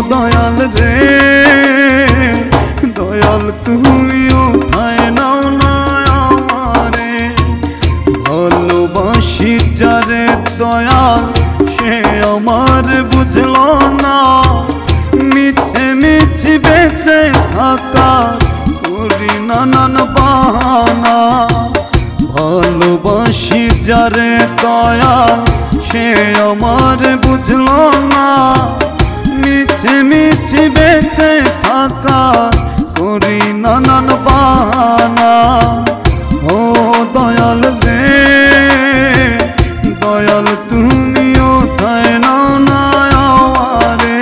দয়াল রে দয়াল তুমি উঠায় নাও না আমারে, ভালোবাসি যারে দয়াল সে আমার বুঝলো না, মিছে মিছে বেঁচে থাকা করি নানান বাহানা। ভালোবাসি যারে দয়াল সে আমার বুঝলো না, মিছে মিছে বেঁচে থাকা করি নানান বাহানা। ও দয়াল রে দয়াল তুমি উঠায় নাও না আমারে।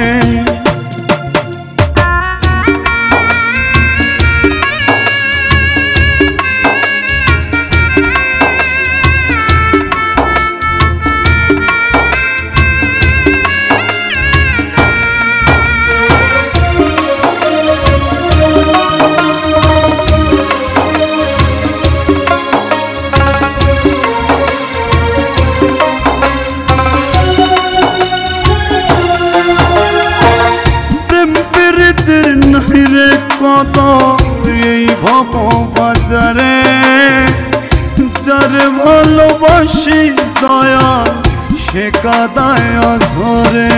নাহিরে কত এই ভব বাজারে, যারে ভালোবাসি দয়াল সে কাদায় ধরে।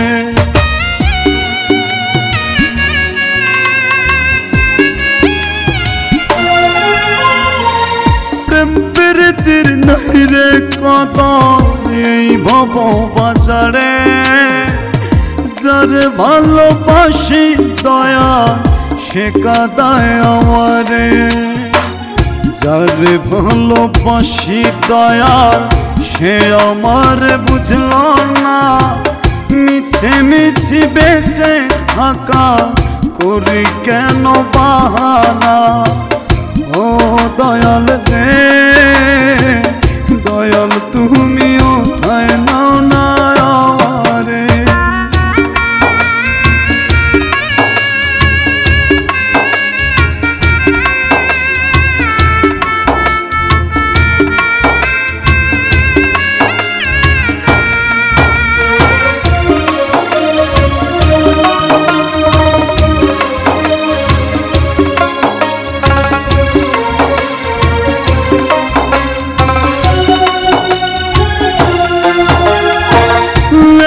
প্রেম প্রীতির নাহিরে কত এই ভব বাজারে, যারে ভালোবাসি দয়াল সে কাদায় আমারে। যারে ভালোবাসি দয়াল সে আমার বুঝলো না, মিছে মিছে বেঁচে থাকা করি কেন বাহানা। ও দয়াল রে দয়াল তুমি উঠায় নাও না আমারে।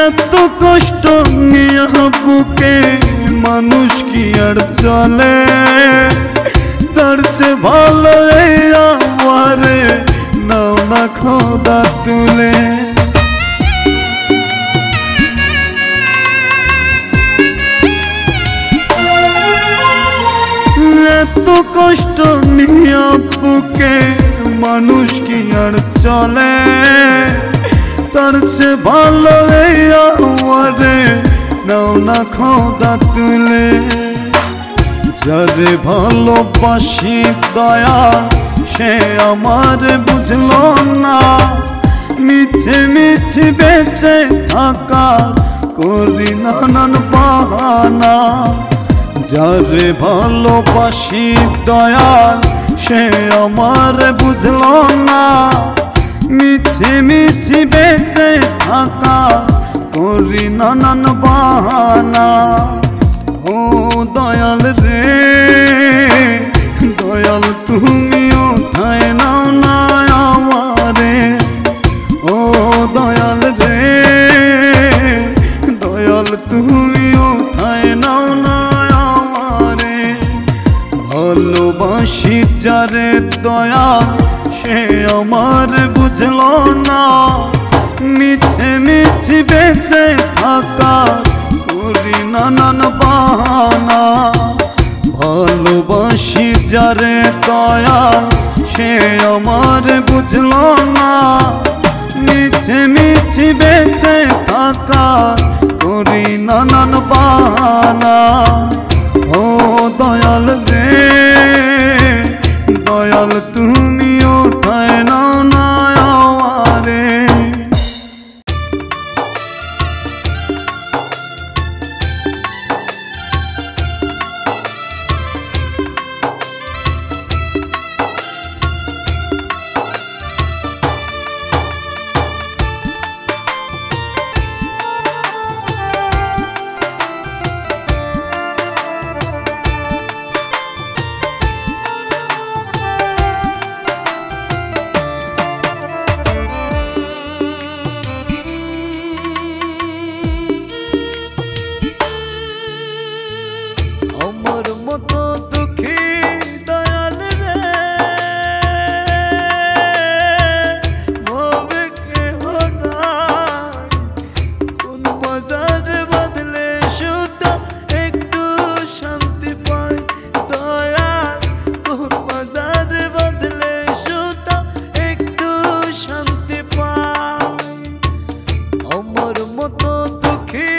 এত কষ্ট নিয়ে বুকে মানুষ কি আর চলে, তার চেয়ে ভালো এই আমারে নাও না খোদা তুলে। এত কষ্ট নিয়ে বুকে মানুষ কি আর চলে, তার চেয়ে ভালো এই আমারে নাও না খোদা তুলে। যারে ভালোবাসি দয়াল সে আমার বুঝলো না, মিছে মিছে বেঁচে থাকা করি নানান বাহানা। যারে ভালোবাসি দয়াল সে আমার বুঝলো না, মিছে মিছে বেঁচে থাকা করি নানান বাহানা। ও দয়াল রে দয়াল তুমি উঠায় নাও না আমারে। ও দয়াল রে দয়াল তুমি উঠায় নাও না আমারে। ভালোবাসি যারে দয়াল সে আমার বুঝলো না, মিছে মিছে বেঁচে থাকা করি নানান বাহানা। ভালোবাসি যারে দয়াল সে আমার বুঝলো না, মিছে মিছে বেঁচে থাকা করি নানান বাহানা। ও দয়াল রে দয়াল তুমি উঠায় নাও না আমারে। আমার মতো দুঃখী দয়াল রে হবে কেহ নাই। কোন মজার বদলে শুধু একটু শান্তি পাই দয়াল, কোন মজার বদলে শুধু একটু শান্তি পাই। আমার মতো দুঃখী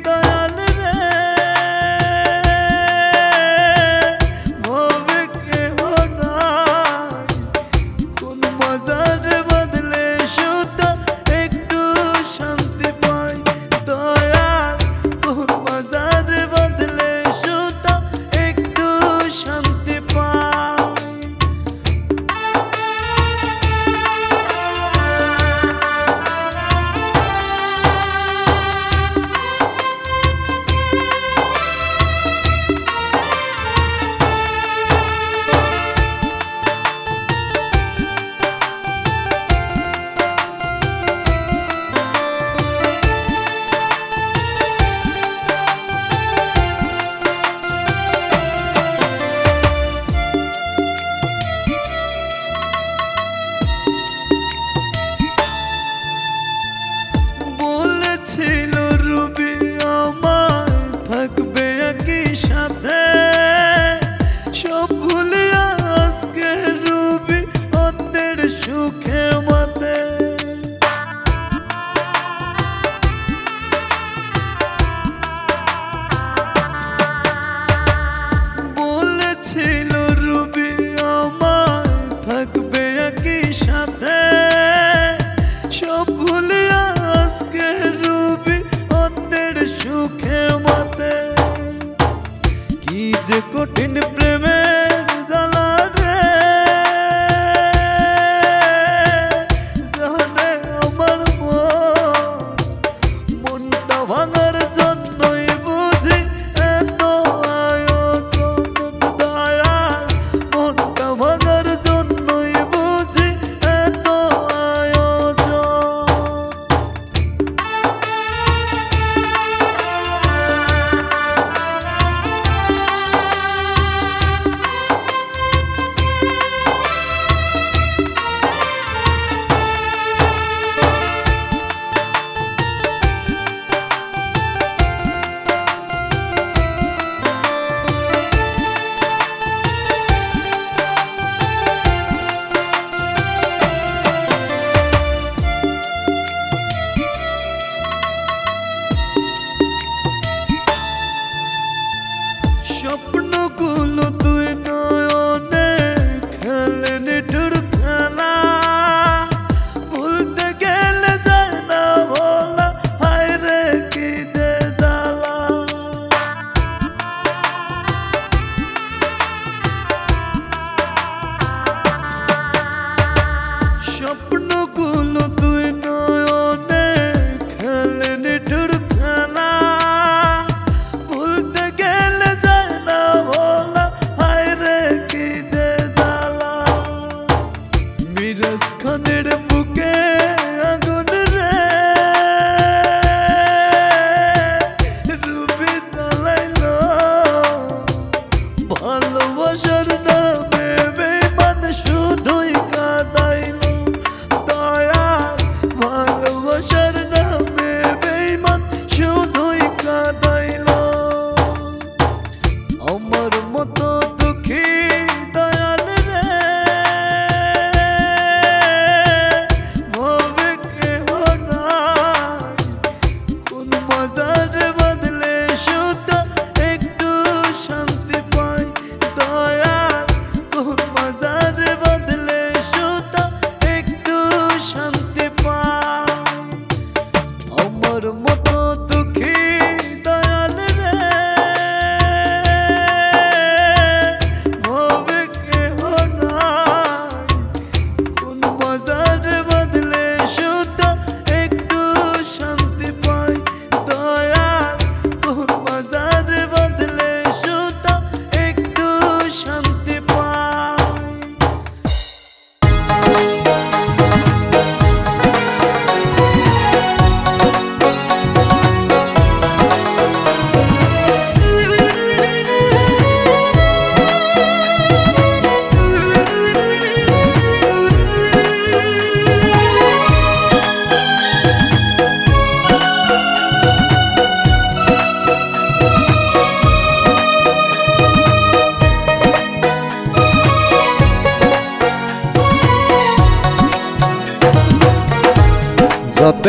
দয়াল রে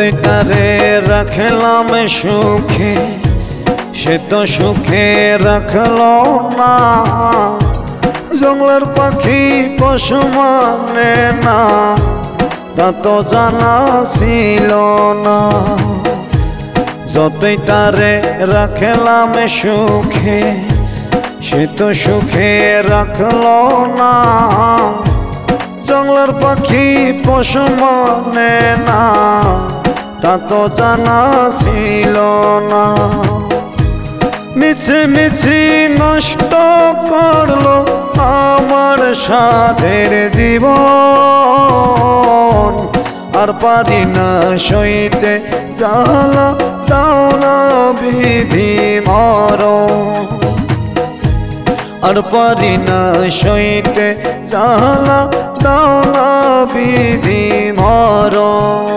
যতই তারে রাখলাম সুখে সে তো সুখে রাখলো না। জঙ্গলের পাখি পশু মানে না তা তো জানা ছিল না। যতই তারে রাখলাম সুখে সে তো সুখে রাখলো না। জঙ্গলের পাখি পশু মানে না তা তো জানা ছিল না। মিছে মিছি নষ্ট করলো আমার সাধের জীবন। আর পারি না সইতে জ্বালা দাও না বিধি মরণ। আর পারি না সইতে জ্বালা দাও না বিধি মরণ।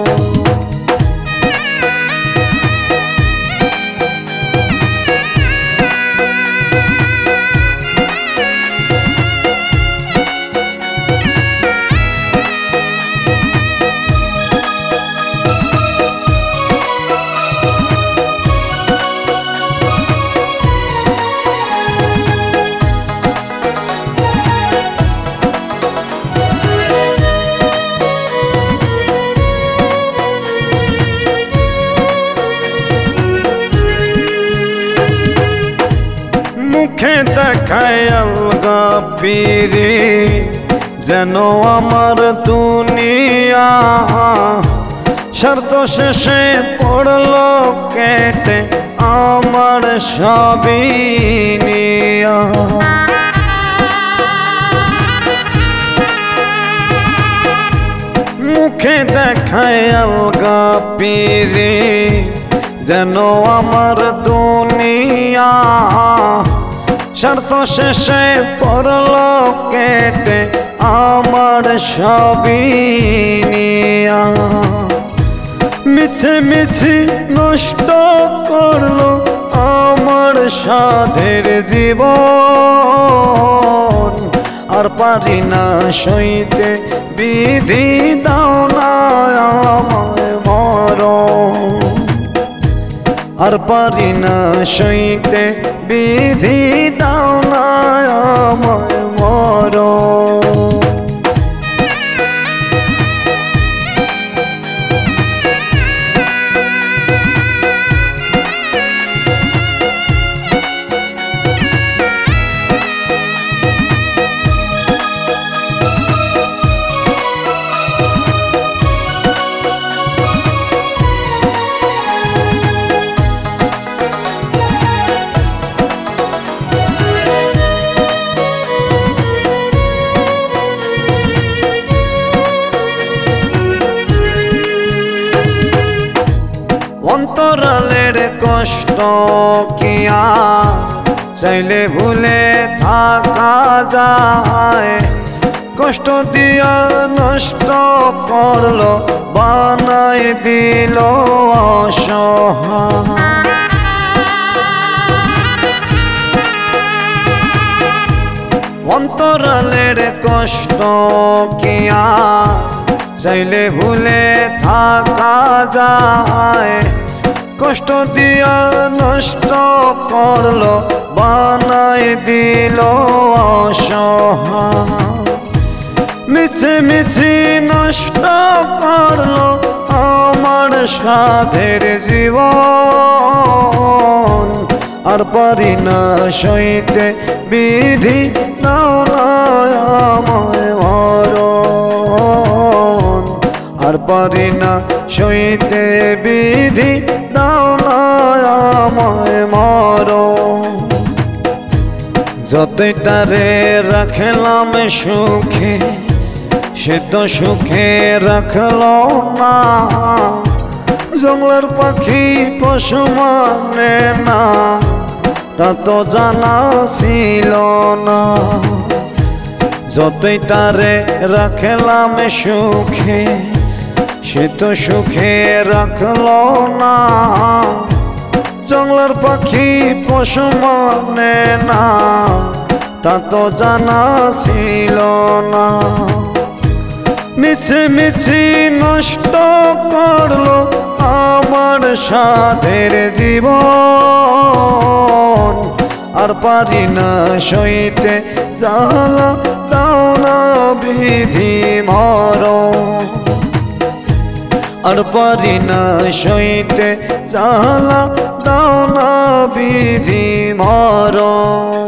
মুখে দেখায় আলগা পিরে যেন আমার দুনিয়া। শর্ত শেষে পড়লো কেটে আমার সবই নিয়া। মুখে দেখায় আলগা পিরে যেন আমার দুনিয়া। শর্ত শেষে পড়লো কেটে আমার সবই নিয়া। মিছে মিছি নষ্ট করলো আমার সাধের জীবন। আর পারি না সইতে বিধি দাও না আমায় মরণ। আর পারি না সইতে বিধি দাও না আমায় মরণ। অন্তরালের কষ্ট কি আর চাইলে ভুলে থাকা যায়। কষ্ট দিয়া নষ্ট করলো বানাই দিল অসহায়। অন্তরালের কষ্ট কি আর চাইলে ভুলে থাকা যায়। কষ্ট দিয়া নষ্ট করলো বানাই দিল অসহায়। মিছে মিছি নষ্ট করলো আমার সাধের জীবন। আর পারি না সইতে বিধি দাও না আমায় মরণ। আর পারি না সইতে বিধি দাও না আমায় মরণ। যতই তারে রাখলাম সুখে সে তো সুখে রাখলো না। জঙ্গলের পাখি পশু মানে না তা তো জানা ছিল না। যতই তারে রাখলাম সুখে সে তো সুখে রাখলো না। জঙ্গলের পাখি পশু মানে না তা তো জানা ছিল না। মিছে মিছি নষ্ট করলো আমার সাধের জীবন আর পারি না সইতে জ্বালা দাও না বিধি মরণ আর পারি না সইতে জ্বালা দাও না বিধি মরণ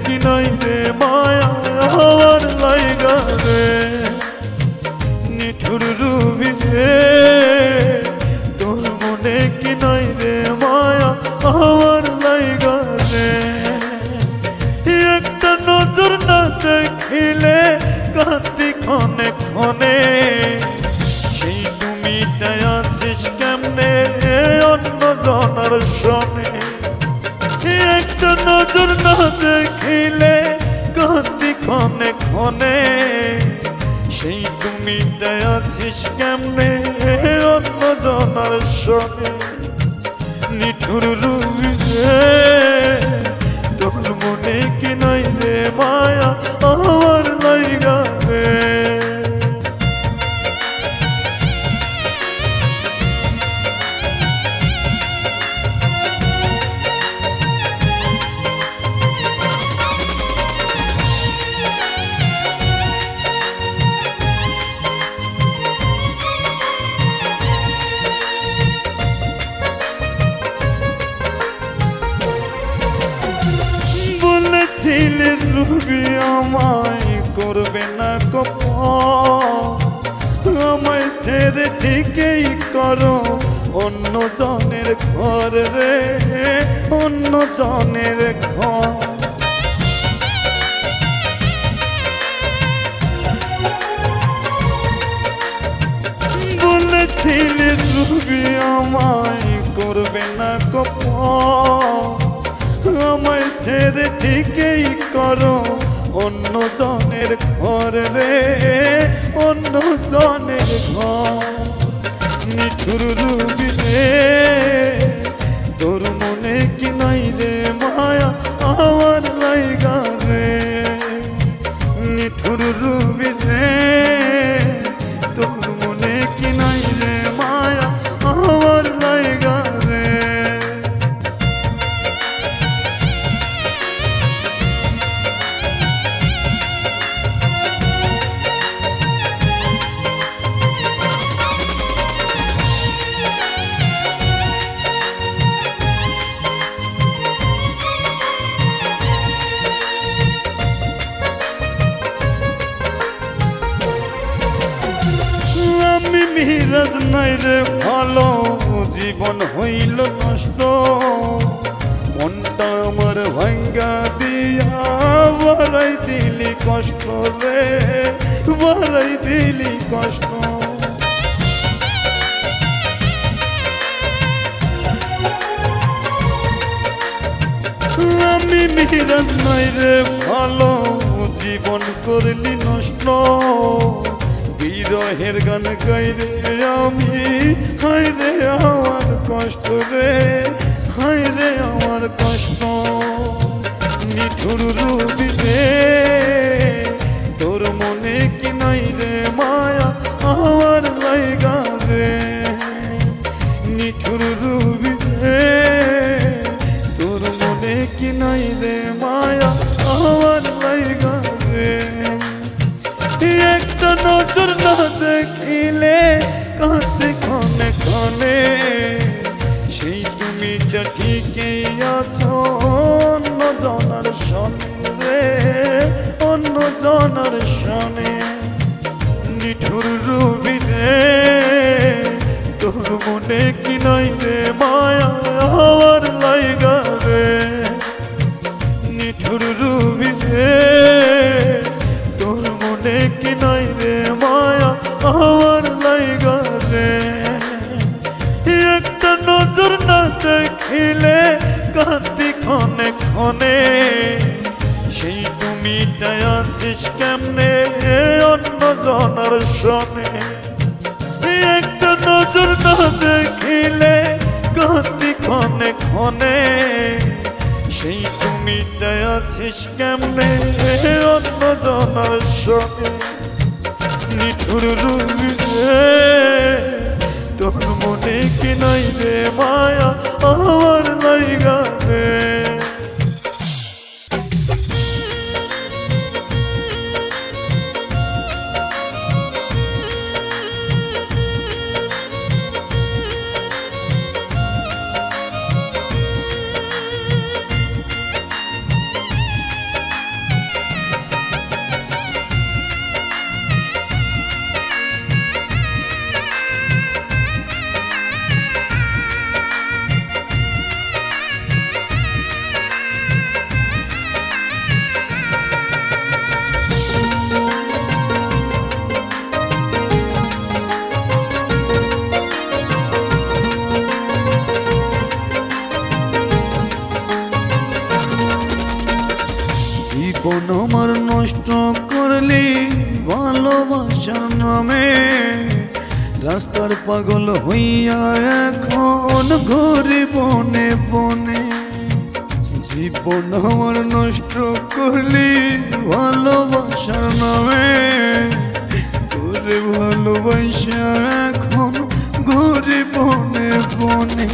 কি নাই রে মায়া হওয়ার লাইগা রে নিঠুর রুবি রে তোর মনে কি নাই রে মায়া হওয়ার লাইগা রে একটা নজর না দেখিলে কাঁদি ক্ষণে ক্ষণে সেই তুমি আছিস কেমনে অন্য জনার শোনে একটা নজর না দেখিলে কাঁদি ক্ষণে ক্ষণে সেই তুমি আছিস কেমনে অন্য জনার শোনে নিঠুর রুবি রে তোর মনে কি নাই রে মায়া আমার লাইগা রে বলেছিলে রুবি আমায় করবে না কপট আমায় ছেড়ে ঠিকই করো অন্য জনের ঘর রে অন্য জনের ঘর বলেছিলে রুবি আমায় করবে না কপট আমায় ছেড়ে ঠিকই করো অন্য জনের ঘর রে অন্য জনের ঘর নিঠুর রুবি রে তোর মনে কি নাই রে মায়া আমার লাইগা রে নিঠুর রুবি রে তোর মনে কি নাই রে মায়া আমার লাইগা রে আমি মিরাজ নাই রে ভালো জীবন হইল নষ্ট মনটা আমার ভাঙ্গা দিয়া বাড়াই দিলি কষ্ট রে বাড়াই দিলি কষ্ট আমি মিরাজ নাই রে ভালো জীবন করলি নষ্ট বিরহের গান গাই রে আমি হায় রে আমার কষ্ট রে হায় রে আমার কষ্ট নিঠুর রুবি রে তোর মনে কি নাই রে মায়া আমার লাইগা রে নিঠুর রুবি রে তোর মনে কি নাই রে মায়া আমার লাইগা রে একটা নজর না দেখিলে কাঁদে ক্ষণে ক্ষণে সেই তুমিটা ঠিকই আছো অন্য জনার শোনে রে অন্য জনার শোনে নিঠুর রুবি রে তোর মনে কি নাই রে মায়া আমার লাইগা রে নিঠুর দর্শনে একটা নজর না দেখিলে কাঁদি ক্ষণে ক্ষণে সেই তুমিটাই আছিস কেমনে অন্য জনার সঙ্গে নিঠুর রূপে তোর মনে কি নাই রে মায়া আমার লাইগা রে জীবন আমার নষ্ট করলি ভালোবাসার নামে রাস্তার পাগল হইয়া এখন ঘুরি বনে বনে জীবন আমার নষ্ট করলি ভালোবাসার নামে তোরে ভালোবাসা এখন ঘুরি বনে বনে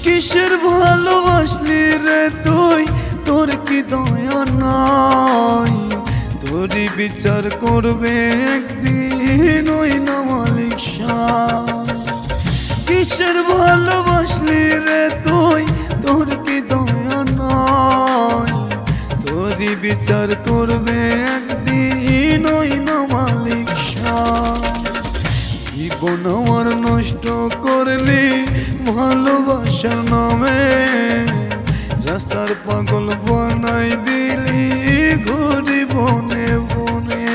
কিসের ভালোবাসলি রে তুই তোর কি দয়া নাই তোরই বিচার করবে একদিন ওই না মালিক শাহ কিসের ভালোবাসলি রে তুই তোর কি দয়া নাই তোরই বিচার করবে একদিন ওই না মালিক শাহ জীবন আমার নষ্ট করলি ভালোবাসার নামে রাস্তার পাগল বানাই দিলি ঘুরি বনে বনে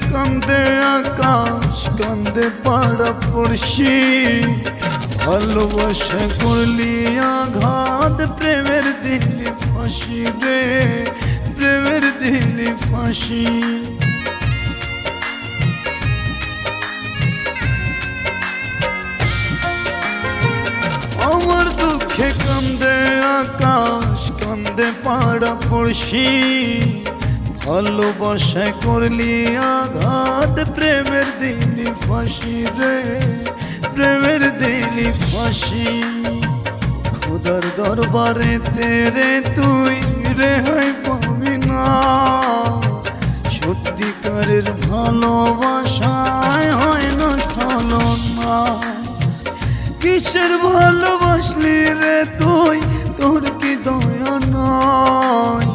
কান্দে আকাশ কান্দে পাড়া পড়শি ভালোবাসা করলি আঘাত প্রেমের দিলি ফাঁসি রে প্রেমের দিলি ফাঁসি আমার দুঃখে কান্দে আকাশ কান্দে পাড়া পড়শি ভালোবাসা করলি আঘাত প্রেমের দিলি ফাঁসি রে প্রেমের দিলি ফাঁসি খোদার দরবারে তেরে তুই রেহাই পাবি না সত্যিকারের ভালোবাসায় হয় না ছলনা কিসের ভালোবাসলি রে তুই তোর কি দয়া নাই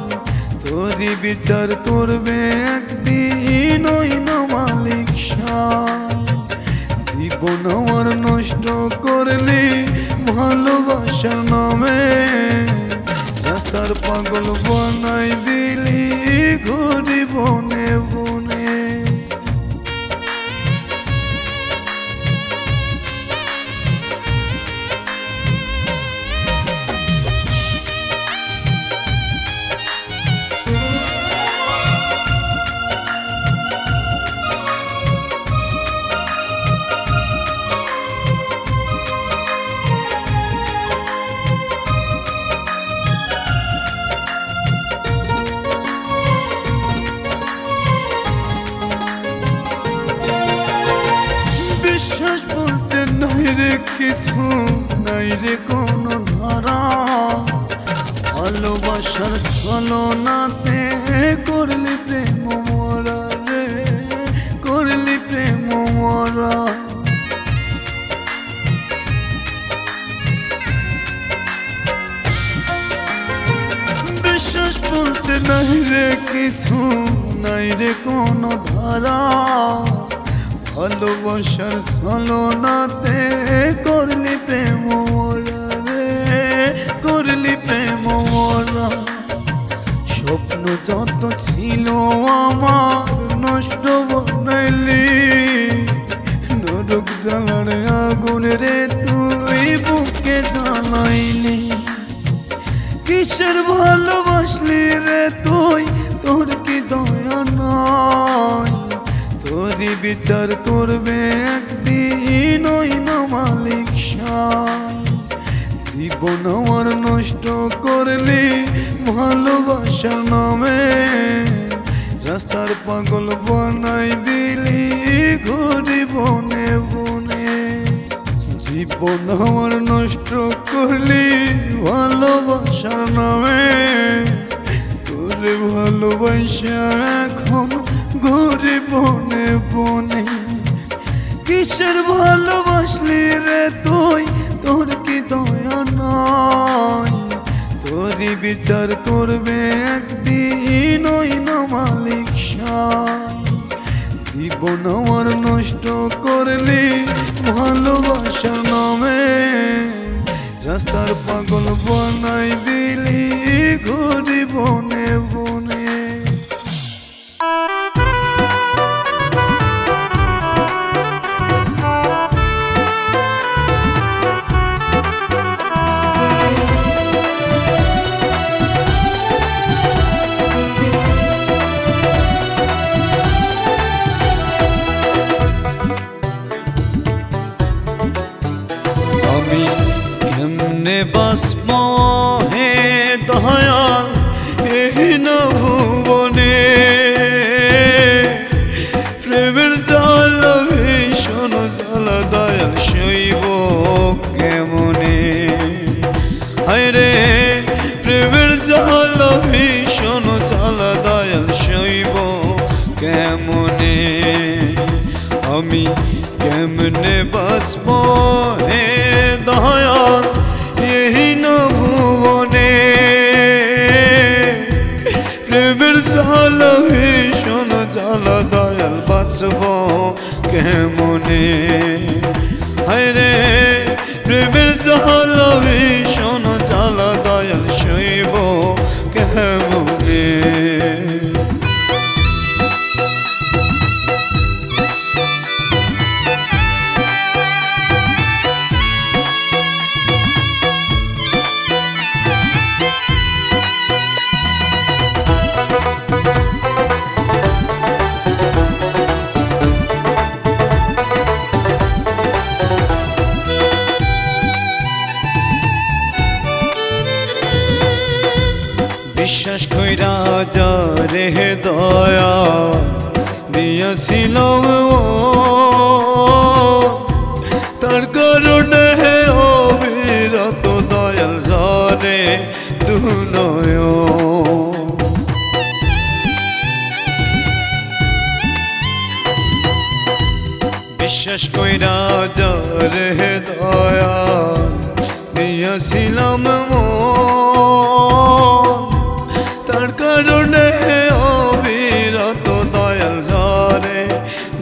তোরই বিচার করবে একদিন ওই না মালিক শাহ জীবন আমার নষ্ট করলি ভালোবাসার নামে রাস্তার পাগল বানাই দিলি ঘুরি বনে বনে বিশ্বাস বলতে নাই রে কিছু নাই রে কোনো ধারা ভালোবাসার ছলনাতে করলি প্রেম মরা রে করলি প্রেম মরা বিশ্বাস বলতে নাই রে কিছু কিছু নাই রে কোনো ধারা ভালোবাসার ছলনাতে করলি প্রেম মোরা রে করলি প্রেম মোরা স্বপ্ন যত ছিল আমার নষ্ট বানাইলি নরক জ্বালার আগুন রে তুই বুকে জ্বালাইলি কিসের ভালোবাসলি রে তুই তোর কি দয়া নাই তোরই বিচার করবে একদিন ওই না মালিক সাই জীবন আমার নষ্ট করলি ভালোবাসার নামে রাস্তার পাগল বানাই দিলি ঘুরি বনে বনে জীবন আমার নষ্ট করলি ভালোবাসার নামে তোরে ভালোবাসা এখন ঘুরি বনে বনে কিসের ভালোবাসলি রে তুই তোর কি দয়া নাই তোরই বিচার করবে একদিন ওই না মালিক সাই জীবন আমার নষ্ট করলি ভালোবাসার নামে রাস্তার পাগল বানাই দিলি ঘুরি বনে বনে আমি কেমনে বাঁচব হে দয়াল এই না ভুবনে প্রেমের জ্বালা ভীষণ জ্বালা দয়াল সইব কেমনে হায় রে প্রেমের জ্বালা ভীষণ জ্বালা দয়াল সইব কেমনে আমি কেমনে বাঁচব হে দয়াল এই না ভুবনে প্রেমের জ্বালা ভীষণ জ্বালা দয়াল বাঁচব কেমনে হায় রে প্রেমের জ্বালা ভীষণ জ্বালা দয়াল সইব কেমনে বিশ্বাস কইরা যারে দয়া দিয়াছিলাম তার কারণে অবিরত দয়াল জানে দুনয় বিশ্বাস কইরা যারে দয়া দিয়াছিলাম তার কারণে অবিরত দয়াল ঝরে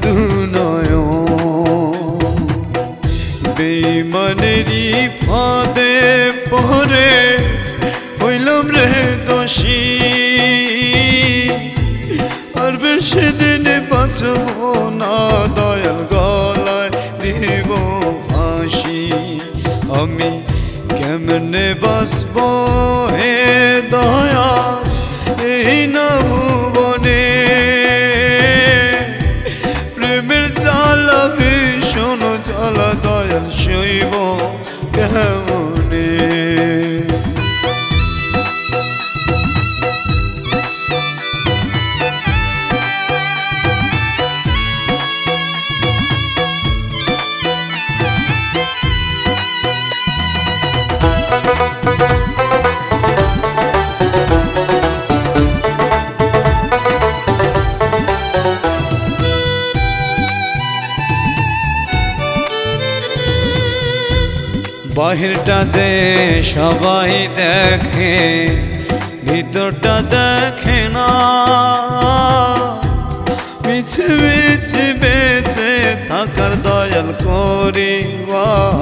দুনয় বেঈমানেরই ফাঁদে পড়ে হইলাম রে দোষী আর বেশি দিনে বাঁচব না দয়াল গলায় দিব ফাঁসি আমি কেমনে বাঁচব হে দয়াল এই না ভুবনে প্রেমের জ্বালা ভীষণ জ্বালা দয়াল সইব কেমনে বাহিরটা যে সবাই দেখে ভিতরটা দেখে না, মিছে মিছে বেঁচে থাকার দয়াল করিবানা।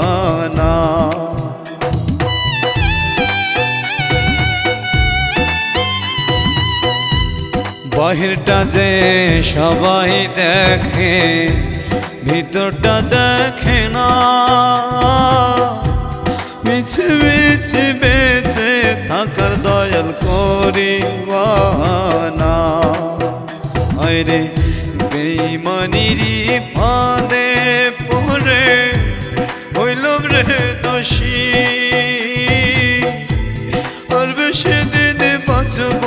বাহিরটা যে সবাই দেখে, ভিতরটা দেখে না, মিছে মিছে বেঁচে থাকার দয়াল করিবানা। আরে বেঈমানিরি ফাঁদে পড়ে হইলাম রে দোষী, আর বেশি দিন বাঁচব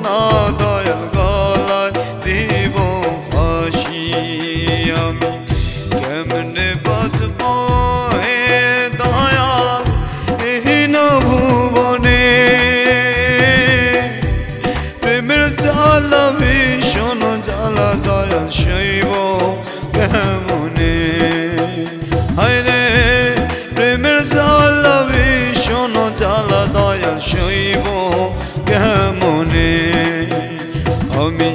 না দয়াল গলায় দিব ফাঁসি। আমি কেমনে বাঁচব হে দয়াল এহীন ভুবনে, প্রেমের জ্বালা ভীষণ জ্বালা দয়াল সইব কেমনে। হায় রে প্রেমের জ্বালা ভীষণ জ্বালা দয়াল সইব কেমনে। আমি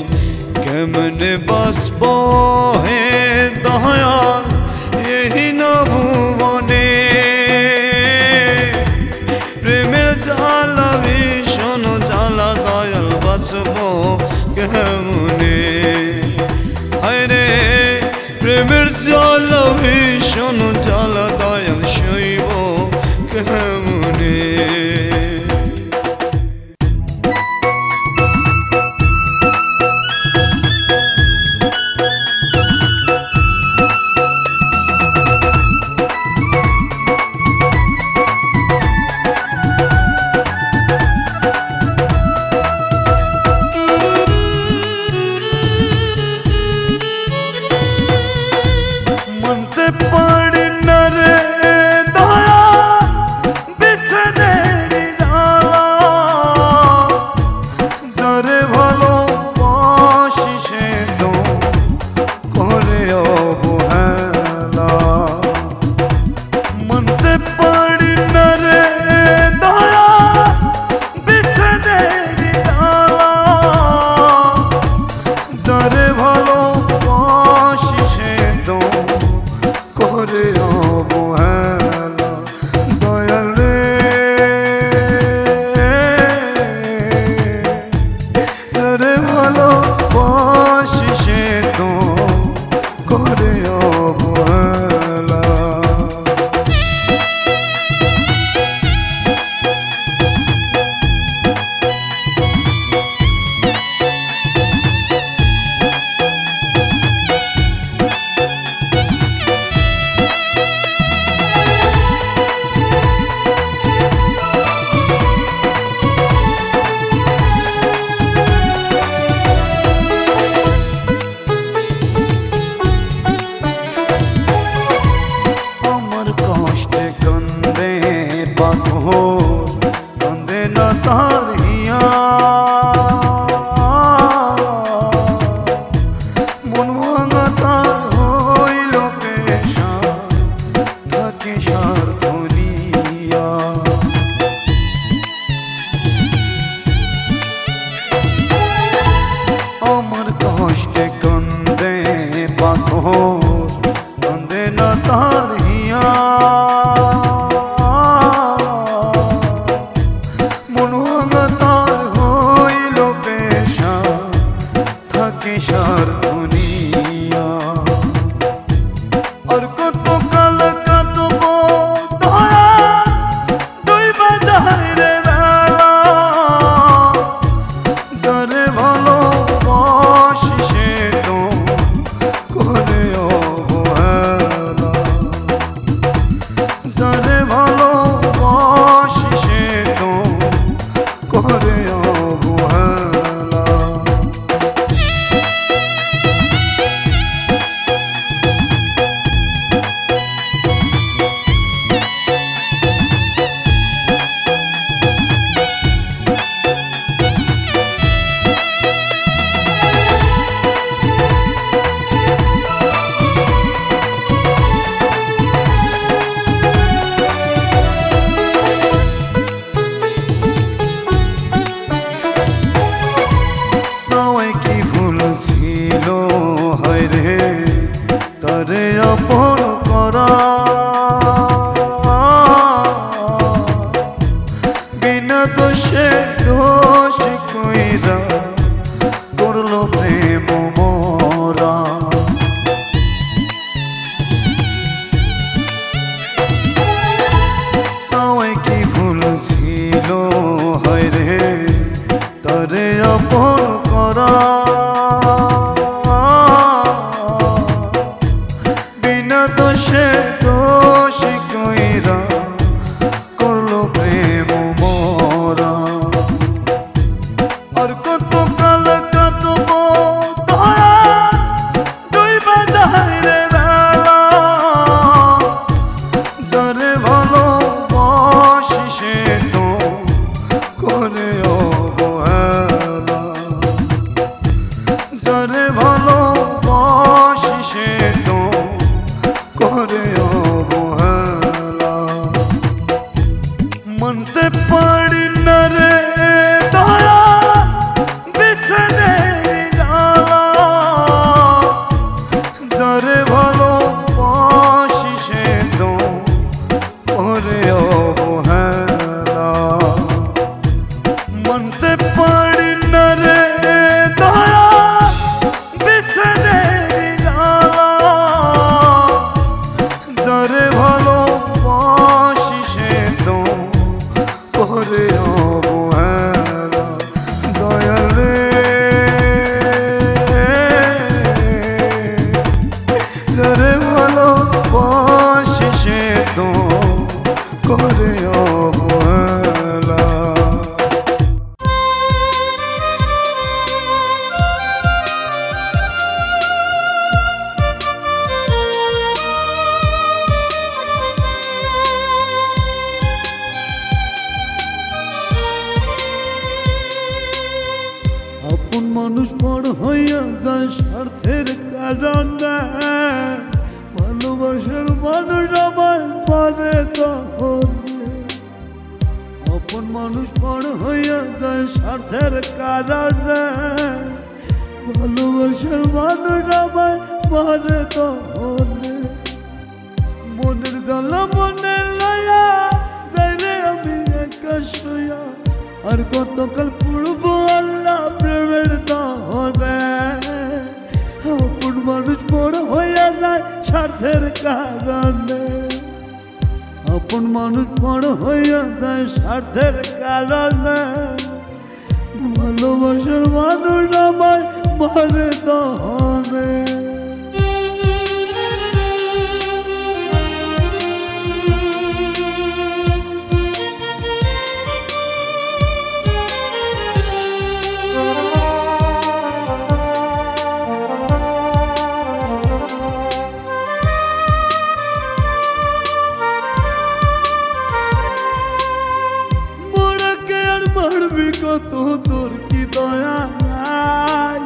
কেমনে বাঁচব হে দয়াল এহীন ভুবনে, প্রেমের জ্বালা ভীষণ জ্বালা দয়াল বাঁচব কেমনে। হায় রে প্রেমের জ্বালা ভীষণ জ্বালা দয়াল সইব কেমনে। পারি না রে দয়া বিসনের জ্বালা, যারে ভালোবাসি সে তো করে অবহেলা। মানতে পারি না রে দয়া বিসনের জ্বালা, যারে ভালোবাসি সে তো করে অবহেলা। দয়াল রে যারে ভালোবাসি সে তো করে অবহেলা। আমার কষ্টে কান্দে পাথর, কান্দে না তার হিয়া, মন ভাঙা তার হইল পেশা, থাকে স্বার্থ নিয়া। আমার কষ্টে কান্দে পাথর, কান্দে না তার হিয়া, মন ভাঙা তার হইল পেশা, থাকে স্বার্থ নিয়া। আর কত কাল কাঁদব দয়া দুই বাজায় রে বেলা, যারে ভালোবাসি সে তো করে অবহেলা। যারে ভালোবাসি সে তো করে অবহেলা। যারে ভালোবাসি সে তো করে অবহেলা মানতে পারি না রে দয়া বিছানে জ্বালা যারে ভালোবাসি সে তো করে অবহেলা মানতে পারি না রে দয়া বিছানে জ্বালা যারে ভালোবাসি সে তো করে অবহেলা দয়াল রে যারে ভালোবাসি সে তো করে অবহেলা আপন মানুষ বড় হইয়া যায় স্বার্থের কারণে ভালোবাসার মানুষ আমার পারে তখন আপন মানুষ বড় হইয়া যায় স্বার্থের কারণে ভালোবাসার মানুষ আমার পারে তখন মনের জ্বালা মনে লইয়া যাইলে আমি একা শুয়া আর কতকাল পূর্ব আল্লাহ প্রেমের দহনে আপন মানুষ বড় হইয়া যায় স্বার্থের কারণে আপন মানুষ বড় হইয়া যায় স্বার্থের কারণে ভালোবাসার মানুষ আমার মারে দহনে কত তোর কি দয়া নাই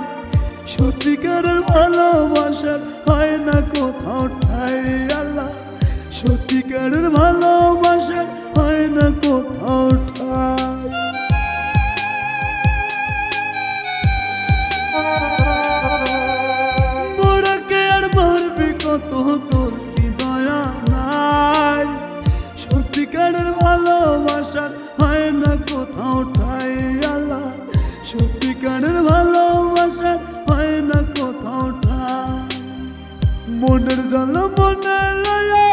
সত্যিকারের ভালোবাসার হয় না কোথাও ঠাই আল্লাহ সত্যিকারের ভালোবাসার হয় না কোথাও ঠাই মোরাকে আর মারবি কত তোর কি দয়া নাই সত্যিকারের ভালোবাসার হয় না কোথাও ঠাই আল্লাহ সত্যিকারের ভালোবাসার হয় না কোথাও ঠাই মনের জ্বালা মনে লয়া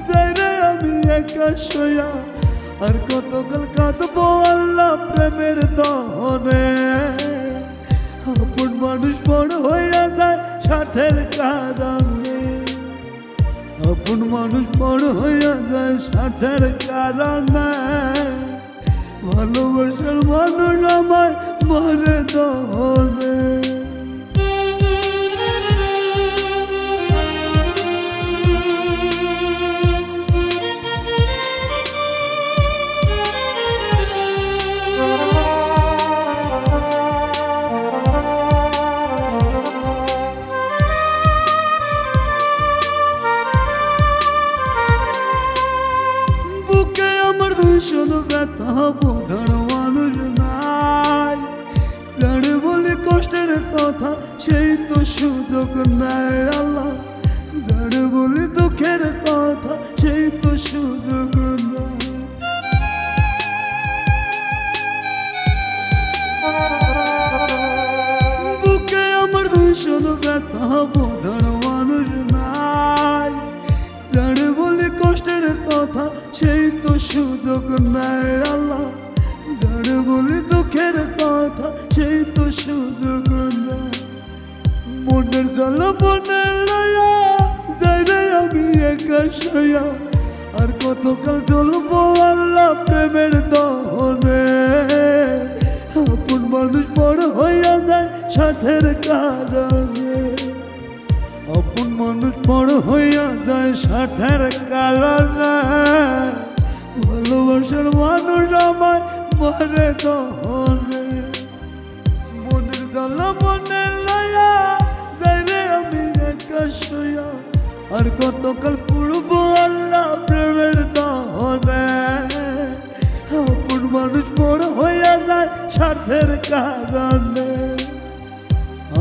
যাই রে আমি একা শুয়া আর কতকাল কাঁদবো আল্লাহ প্রেমের দহনে আপন মানুষ বড় হইয়া যায় স্বার্থের কারণে আপন মানুষ বড় হইয়া যায় স্বার্থের কারণে ভালোবাসার মানুষ আমার মারে দহনে শুধু ব্যথা বোঝার মানুষ নাই জানে বলে কষ্টের কথা সেই তো সুযোগ নাই আল্লাহ জানে বলে দুঃখের কথা সেই তো সুযোগ নাই বুকে আমার ভীষণ ব্যথা বোঝার মানুষ নাই জানে বলে কষ্টের কথা সেই তো সুযোগ নাই আল্লাহ জানে বলে দুঃখের কথা সেই তো সুযোগ নাই মনের জ্বালা মনে লয়া যাই রে আমি একা শুয়া আর কতকাল চলবো আল্লাহ প্রেমের দহনে আপন মানুষ বড় হইয়া যায় স্বার্থের কারণে আপন মানুষ বড় হইয়া যায় স্বার্থের কারণে ভালোবাসার মানুষ আমার মারে দহনে মনের জ্বালা মনে লয়া আর কতকাল পূর্ব আল্লাহ প্রেমের দহনে আপন মানুষ বড় হইয়া যায় স্বার্থের কারণে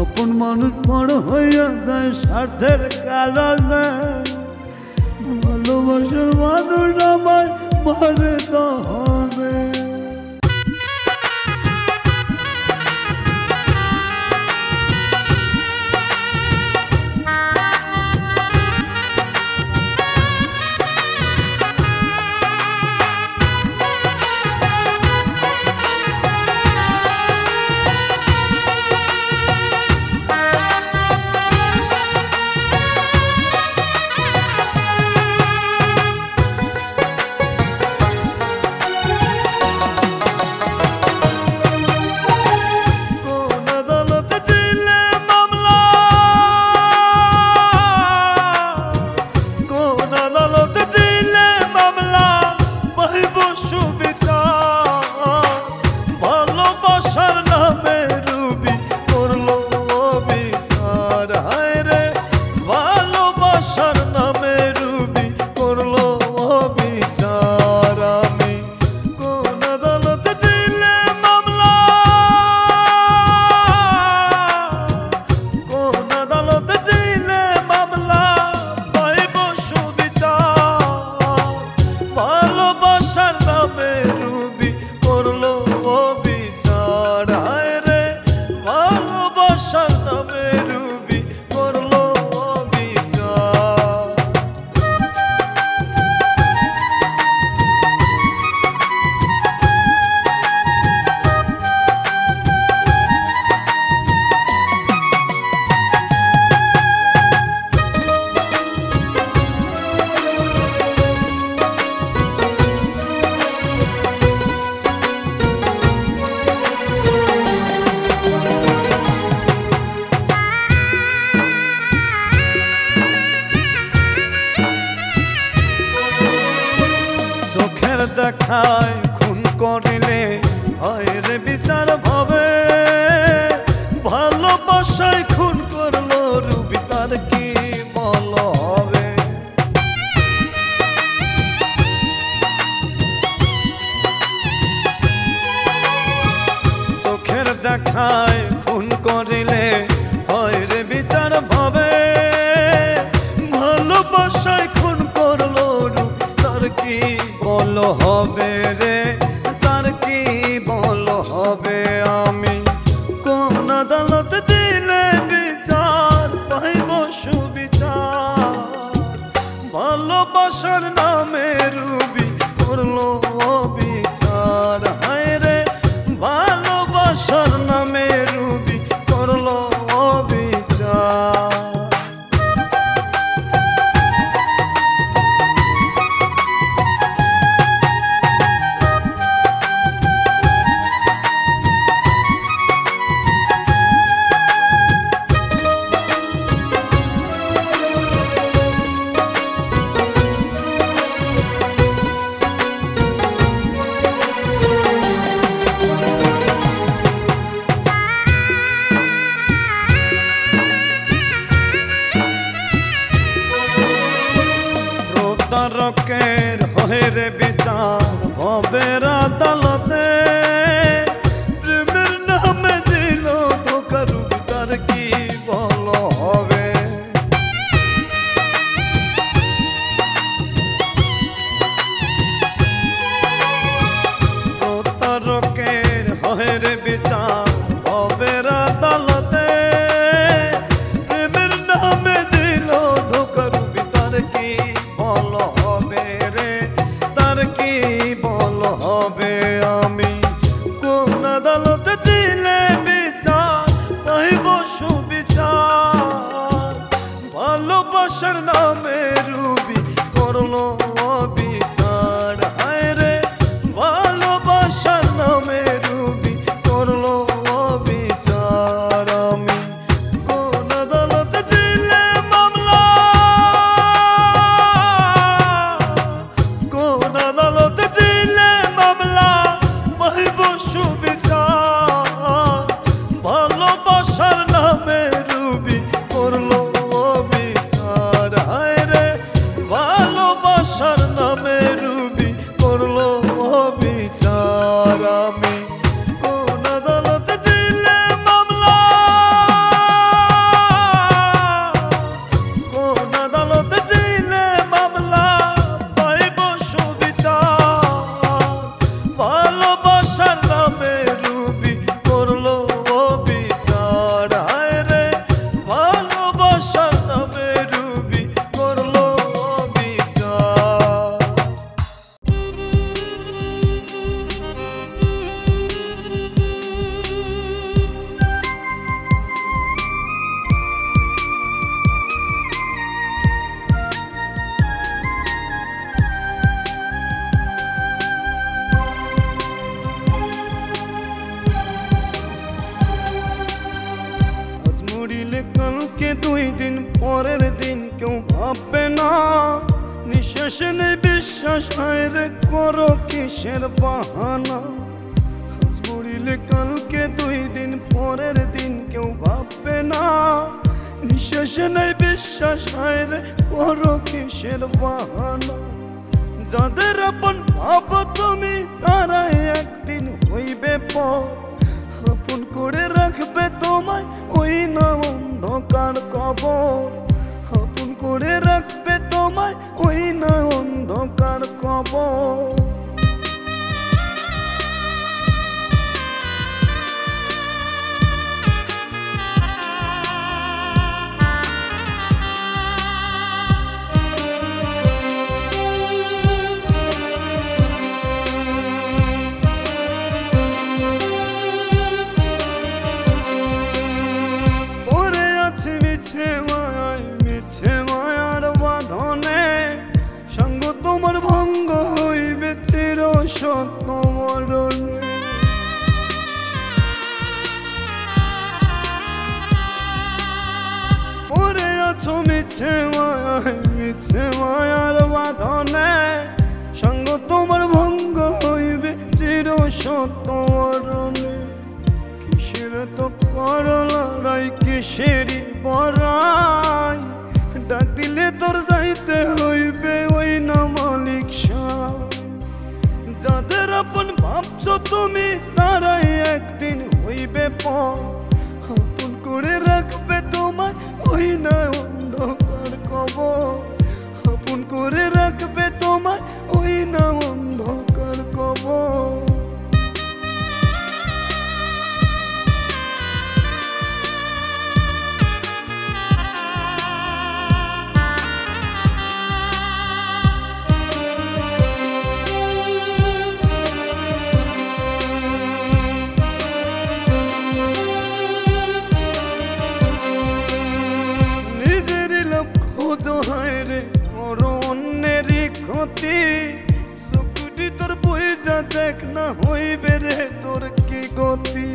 আপন মানুষ বড় হইয়া যায় স্বার্থের কারণে ভালোবাসার মানুষ আমায় মারে দহনে দেখায় খুন করিলে হয় রে বিচার ভাবে ভালোবাসায় খুন করলো রুবি তার কি বল হবে চোখের দেখায় খুন করিলে হয় রে বিচার ভাবে ভালোবাসায় খুন করলো রুবি তার কি বল হবে রে তার কি বল হবে আমি কোন আদালত দিলে বিচার পাইব সুবিচার ভালোবাসার নামে রুবি করলো বিচার হায় রে ভালোবাসার নামে রুবি করলো বিচার তারকের হয়ে রে বিচার হবে আদালতে প্রেমের নামে দিল ধোকা রুবি তার কি বল হবে তারকের হয়ে রে বিচার হবে আদালতে প্রেমের নামে দিল ধোকা রুবি তার কি বল হবে রে তার কি বল হবে আমি কোন আদালত দিলে বিচার পাইব সুবিচার ভালোবাসার নামে রুবি করলো বিচার হায় রে ভালোবাসার নামে রুবি করলো বিচার আমি কোন আদালত দিলে মামলা কোন আদালত দিলে মামলা পাইব সুবিচার ভালোবাসার নামে রুবি করলো বিচার হায় রে কালকে 2 দিন পরের দিন কেউ ভাববে না নিঃশ্বাস নেই বিশ্বাস হায়রে করো কিসের বাহানা আজ মরিলে কালকে 2 দিন পরের দিন কেউ ভাববে না নিঃশ্বাস নেই বিশ্বাস হায়রে করো কিসের বাহানা যাদের আপন ভাবো তুমি তারাই একদিন হইবে পর আপন করে রাখবে তোমায় ওই না অন্ধকার কবর আপন করে রাখবে তোমায় ওই না অন্ধকার কবর মিছে মায়ার বাঁধনে সঙ্গ তোমার ভঙ্গ হইবে চির সত্য মরণে পরে আছো মিছে মায়ার বাঁধনে সঙ্গ তোমার ভঙ্গ হইবে চির সত্য মরণে কিসের তো কর লড়াই কিসেরই বড়াই ডাক দিলে তোর যাইতে হইবে ওই না মালিক শাহ যাদের আপন ভাবছো তুমি তারাই একদিন হইবে পর আপন করে রাখবে তোমায় ওই না অন্ধকার কবর আপন করে রাখবে তোমায় ওই না অন্ধকার কবর চকুটি তোর বইজা দেখ না হইবে রে তোর কি গতি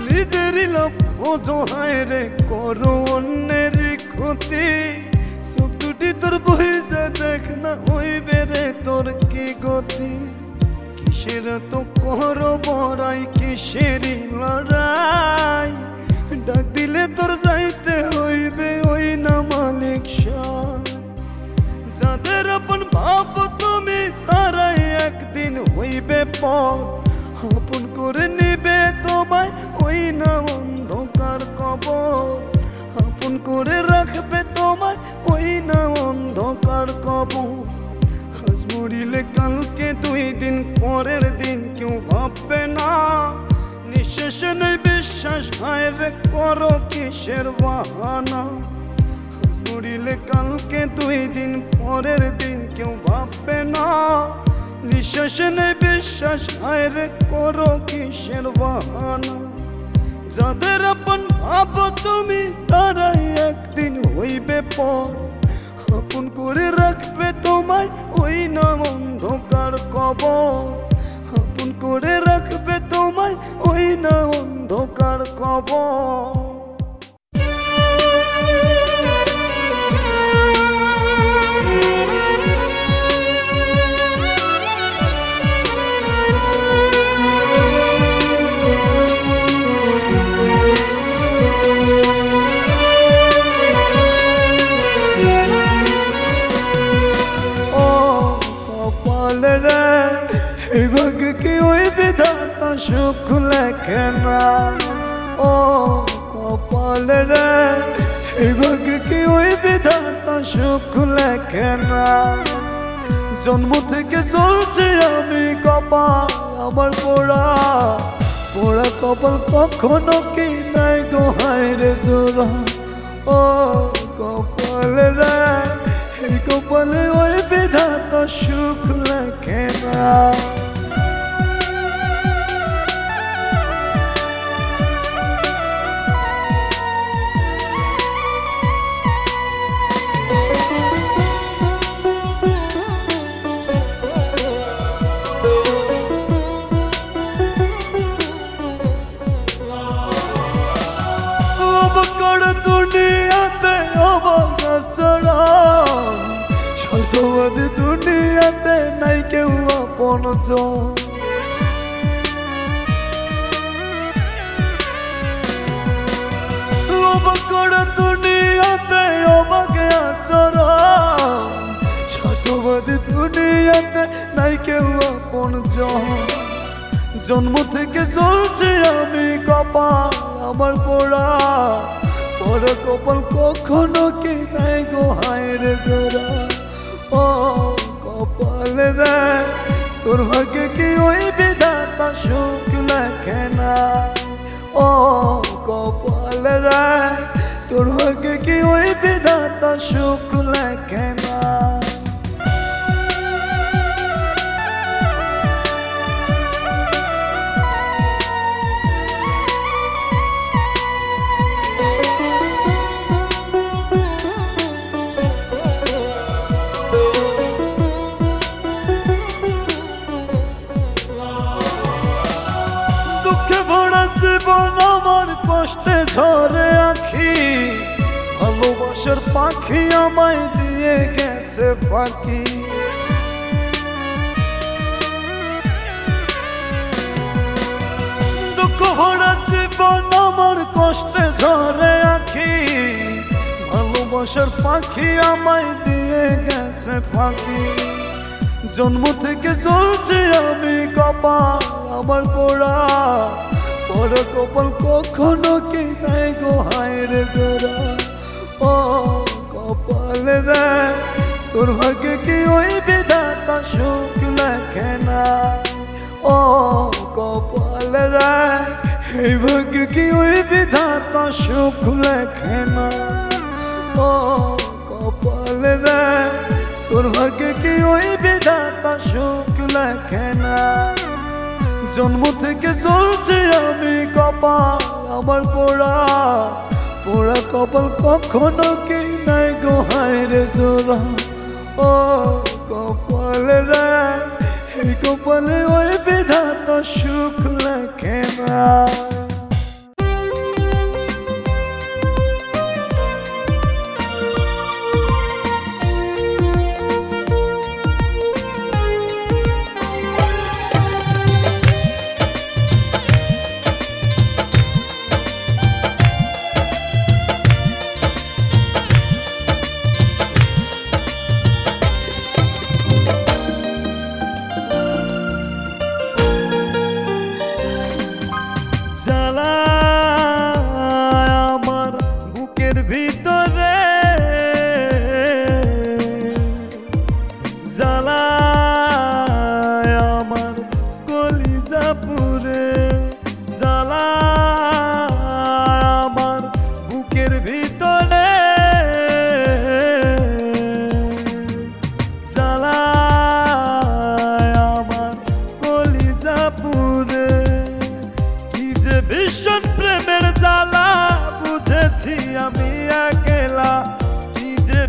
নিজেরই লাভ খোঁজো হায় রে করো অন্যের ক্ষতি চকুটি তোর বইজা দেখ না হইবে রে তোর কি গতি কিসের তো করো বড়াই কিসেরই লড়াই ডাক দিলে তোর যাইতে হইবে ওই না মালিক শাহ যাদের আপন ভাবো তুমি তারাই একদিন হইবে পর আপন করে নিবে তোমায় ওই না অন্ধকার কবর আপন করে রাখবে তোমায় ওই না অন্ধকার কবর আজ মরিলে কালকে 2 দিন পরের দিন কেউ ভাববে না নিঃশ্বাস নেই বিশ্বাস হায়রে করো কিসের বাহানা আজ মরিলে কালকে 2 দিন পরের দিন কেউ ভাববে না নিঃশ্বাস নেই বিশ্বাস হায়রে করো কিসের বাহানা যাদের আপন ভাবো তুমি তারাই একদিন হইবে পর আপন করে রাখবে তোমায় ওই না অন্ধকার কবর আপন করে রাখবে তোমায় ওই না অন্ধকার কবর কি ওই বিধাতা সুখ লেখে না ও কপাল রে এই ভাগ্যে কি ওই বিধাতা সুখ লেখে না জন্ম থেকে চলছে আমি কপাল আমার পোড়া পোড়া কপাল কখনো কি নাই গো হায় রে জোড়া ও কপাল রে এই কপালে ওই বিধাতা সুখ লেখে না সত্যবাদী দুনিয়াতে নাই কেউ আপনজন। অবাক করে দুনিয়াতে অবাকে আচরণ, সত্যবাদী দুনিয়াতে নাই কেউ আপনজন। জন্ম থেকে চলছে আমি কপাল আমার পোড়া, পরে কপাল কখনো কি নাই গো হায়রে জোড়া। ও কপালে রে তোর ভাগ্যে কি ওই বিধাতা সুখ লেখে না। ও কপালে রে তোর ভাগ্যে কি ওই বিধাতা সুখ লেখে না। জীবন আমার কষ্টে ঝরে আঁখি, ভালোবাসার পাখি আমায় দিয়ে গেছে ফাঁকি। দুঃখ ভরা জীবন আমার কষ্টে ঝরে আঁখি, ভালোবাসার পাখি আমায় দিয়ে গেছে ফাঁকি। জন্ম থেকে চলছে আমি কপাল আমার পোড়া, পরে কপাল কখনো কি নাই গো হায়রে জোড়া। ও কপালে রে তোর ভাগ্যে কি ওই বিধাতা সুখ লেখে না। ও কপালে রে এই ভাগ্যে কি ওই বিধাতা সুখ লেখে না। ও কপালে রে তোর ভাগ্যে কি ওই বিধাতা সুখ লেখে না। জন্ম থেকে চলছে আমি কপাল আমার পোড়া, পোড়া কপাল কখনো কি নাই গো হায়রে জোড়া। ও কপালে রে এই কপালে ওই বিধাতা সুখ লেখে না।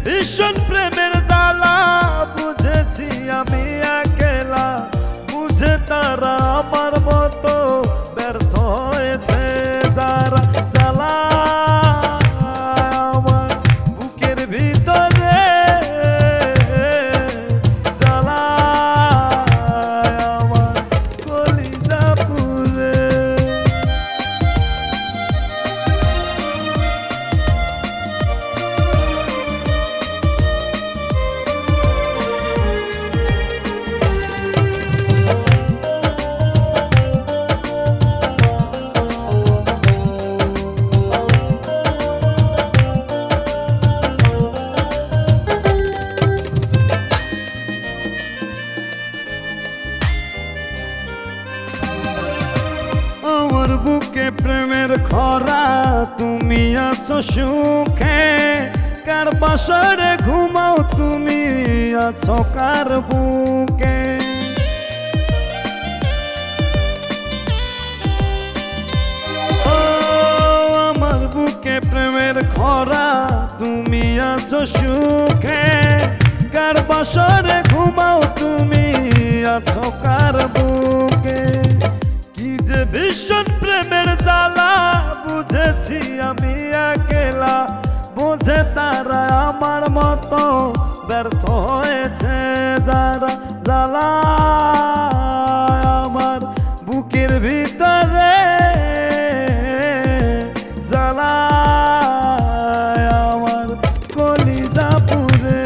ভীষণ প্রেমের জ্বালা বুঝেছি আমি একলা, বুঝে তারা আমার মতো ব্যর্থ হয়েছে যারা। জ্বালা আমার বুকের ভিতরে, জ্বালা আমার কলিজা পুরে। আমার বুকে প্রেমের খরা, তুমি আছো সুখে, কার বাসারে ঘুমাও তুমি আছো কার বুকে। ও আমার বুকে প্রেমের খরা, তুমি আছো সুখে, কার বাসারে ঘুমাও তুমি আছো কার বুকে। ভীষণ প্রেমের জ্বালা বুঝেছি আমি একলা, বুঝে তারা আমার মতো ব্যর্থ হয়েছে ভিতরে জ্বালায় আমার কলিজা পুরে,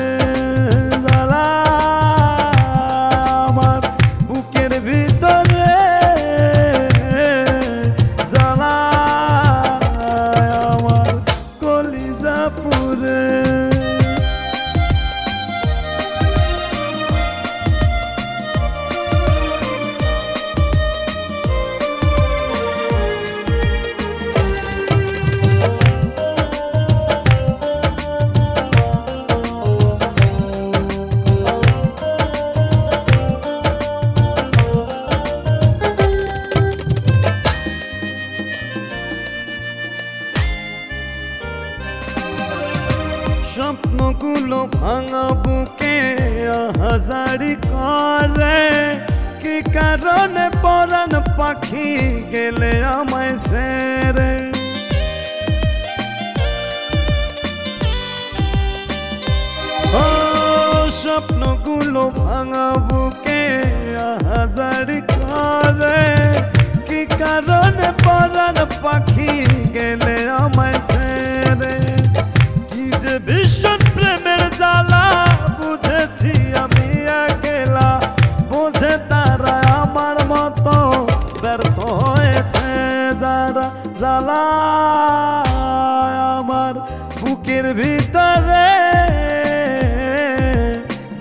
জ্বালায় আমার বুকের ভিতরে, জ্বালায় আমার কলিজা পুরে। স্বপ্নগুলো ভাঙা বুকে হাজারি করে, কি কারণে পরাণ পাখি গেলে আমায় ছেড়ে। ও স্বপ্নগুলো ভাঙা বুকে হাজারি করে, কি কারণে পরাণ পাখি গেলে আমায় ছেড়ে। ভীষণ প্রেমের জ্বালা বুঝেছি আমি একলা, বোঝে তারা আমার মতো ব্যর্থ হয়েছে যারা। জ্বালা আমার বুকের ভিতরে,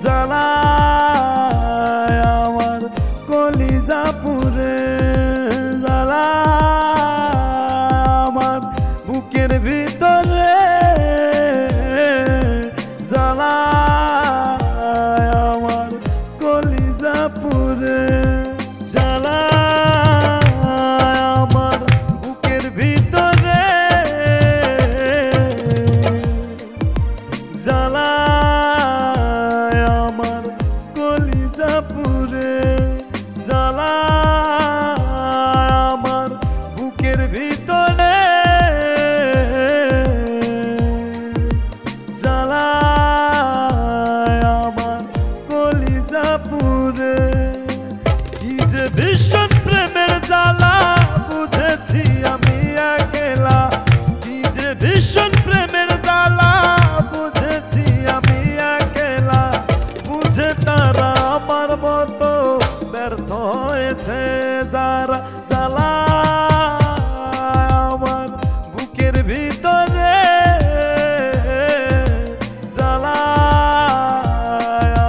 জ্বালা আমার কলিজা পুরে, জ্বালা আমার বুকের ভিতরে, জ্বালায় আমার কলিজা পুরে, জ্বালায় আমার বুকের ভিতরে, জ্বালায় আমার কলিজা পুরে, জ্বালায় আমার বুকের ভিতরে, ভীষণ প্রেমের জ্বালা বুঝেছি আমি একলা, কি যে ভীষণ প্রেমের জ্বালা বুঝেছি আমি একলা, বুঝে তারা আমার মতো ব্যর্থ হয়েছে যারা। জ্বালা আমার বুকের ভিতরে, জ্বালা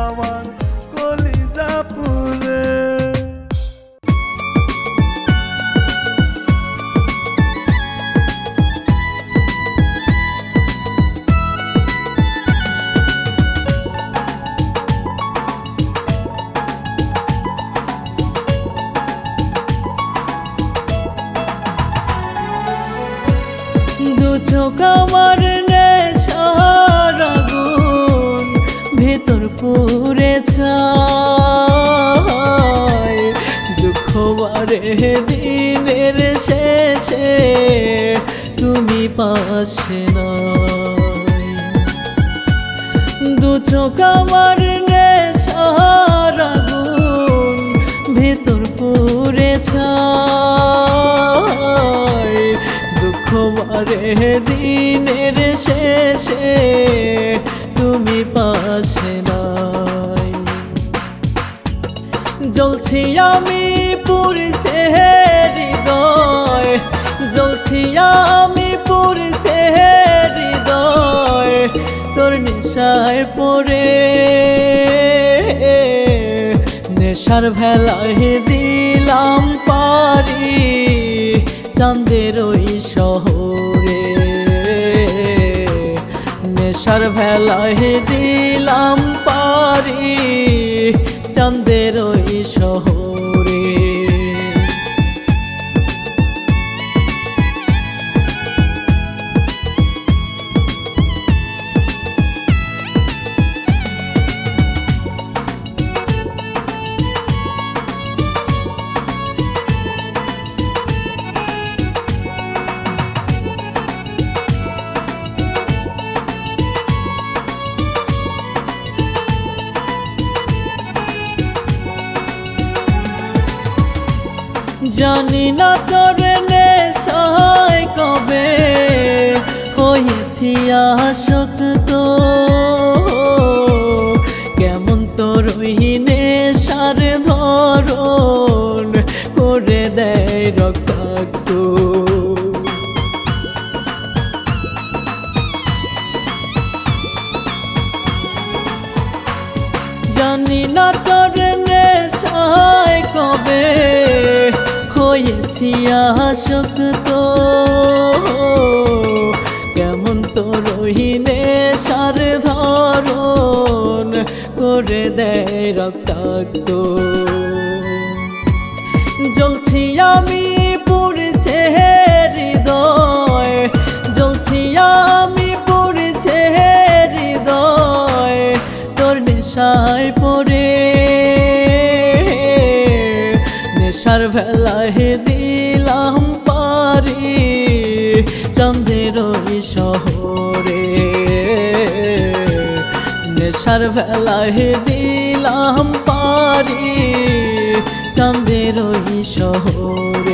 আমার কলিজা পুরে। দু চোখ আমার নেশার আগুন ভেতর পুড়ে যায়, দুঃখ বারে দিনের শেষে তুমি পাশে নাই। দু চোখ আমার নেশার আগুন ভেতর পুড়ে যায়, দুঃখ বারে দিনের শেষে তুমি পাশে নাই। জ্বলছি আমি পুরছে হৃদয়, জ্বলছি আমি পুরছে হৃদয়, তোর নেশায় পড়ে, নেশার ভেলায় দিলাম পারি চাঁদের ওই শহরে, নেশার ভেলায় দিলাম পারি চাঁদের ওই শহরে। জানি না তোর নেশায় কবে হয়েছি আসক্ত, কেমন তোর ওই নেশার ধরন করে দেয় রক্তাক্ত। জানি না তোর নেশায় কবে হয়েছি আসক্ত, কেমন তোর ওই নেশার ধরন করে দেয় রক্তাক্ত। জ্বলছি আমি পুড়ছে হৃদয়, জ্বলছি আমি পুড়ছে হৃদয় তোর নেশায় পড়ে। নেশার ভেলায় দিলাম পারি চাঁদের ওই শহরে, নেশার ভেলায় দিলাম পারি